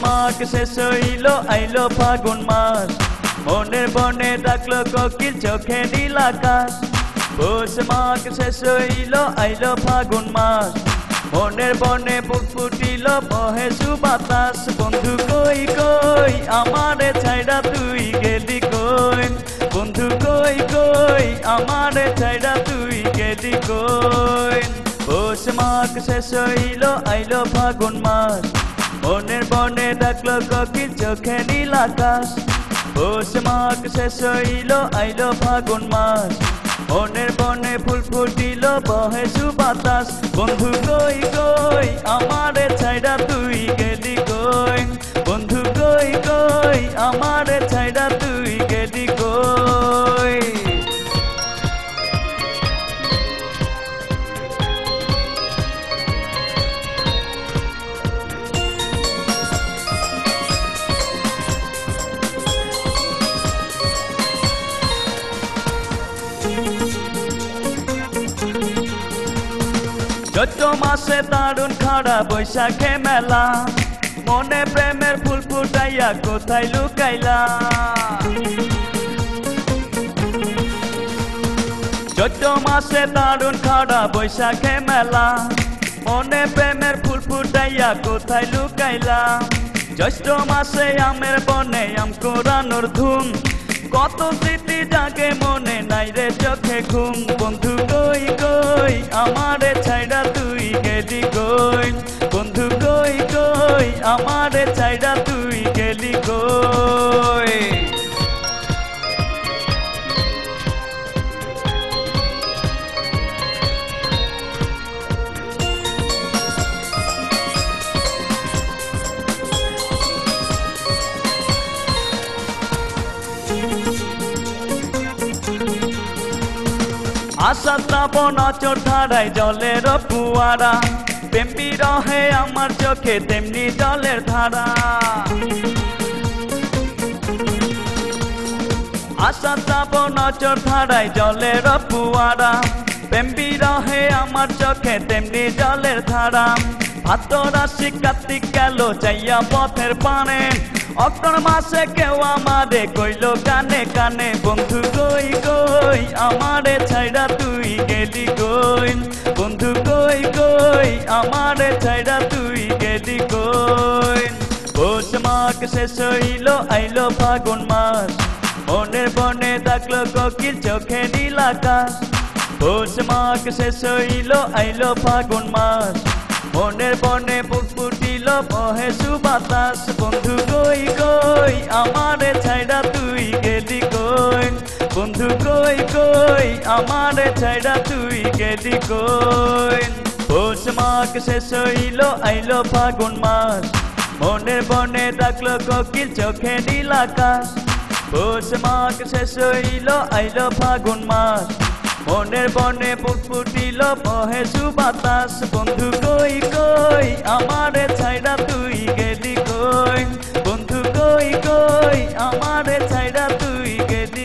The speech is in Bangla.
মাঘ শেষ হইল আইলো ফাগুন মাস মনের বনে ডাকলো কোকিল চোখে নীল আকাশ পৌষ মাঘ শেষ হইল আইলো ফাগুন মাস মনের বনে বুক ফুটিল বহে সুবাতাস বন্ধু কই কই আমারে ছাইড়া তুই গেলি কই বন্ধু কই কই আমারে ছাইড়া তুই গেলি কই পৌষ মাঘ শেষ হইল আইলো ফাগুন মাস মনের বনে ডাকলো কোকিল চোখে নীল আকাশ পৌষ মাঘ শেষ হইল আইলো ফাগুন মাস মনের বনে ফুল ফুটিল বহে সুবাতাস বন্ধু কই কই আমারে ছাইড়া তুই গেলি কই বন্ধু কই কই আমারে ছাইড়া তুই গেলি কই চৈত্র মাসে দারুণ খাড়া বৈশাখে মেলা মনে প্রেমের ফুল ফুটাইয়া কোথায় লুকাইলা চৈত্র মাসে দারুণ খাড়া বৈশাখে মেলা মনে প্রেমের ফুল ফুটাইয়া কোথায় লুকাইলা জ্যৈষ্ঠ মাসে আমের বনে আম কোরানোর ধুম কত স্মৃতি জাগে মনে নাই রে চোখে ঘুম বন্ধু কই কই আমারে ছাইড়া তুই গেলি কই বন্ধু কই কই আমারে ছাইড়া তুই গেলি কই আশা শ্রাবণ অচর ধারায় জলের ফুয়ারা প্রেম বিরহে আমার চোখে তেমনি জলের ধারা আশা শ্রাবণ অচর ধারায় জলের ফুয়ারা প্রেম বিরহে আমার চোখে তেমনি জলের ধারা ভাদ্র রাশি কার্তিক গেল চাইয়া পথের পানে অক্টোবর মাসে কেউ আমারে কইল কানে কানে বন্ধু কই কই আমারে ছাইড়া তুই গেলি কই বন্ধু কই কই আমারে ছাইড়া তুই গেলি কই পৌষ মাঘ শেষ হইল আইলো ফাগুন মাস মনের বনে ডাকলো কোকিল চোখে নীল আকাশ পৌষ মাঘ শেষ হইল আইলো ফাগুন মাস মনের বনে বুক ফুটিল বহে সুবাতাস বন্ধু কই কই আমারে ছাইড়া তুই গেলি কই বন্ধু কই কই আমারে ছাইড়া তুই গেলি কই পৌষ মাঘ শেষ হইল আইলো ফাগুন মাস মনের বনে ডাকলো কোকিল চোখে নীল আকাশ পৌষ মাঘ শেষ হইল আইলো ফাগুন মাস মনের বনে বুক ফুটিল বহে সুবাতাস বন্ধু কই কই আমারে ছাইড়া তুই গেলি কই বন্ধু কই কই আমারে ছাইড়া তুই গেলি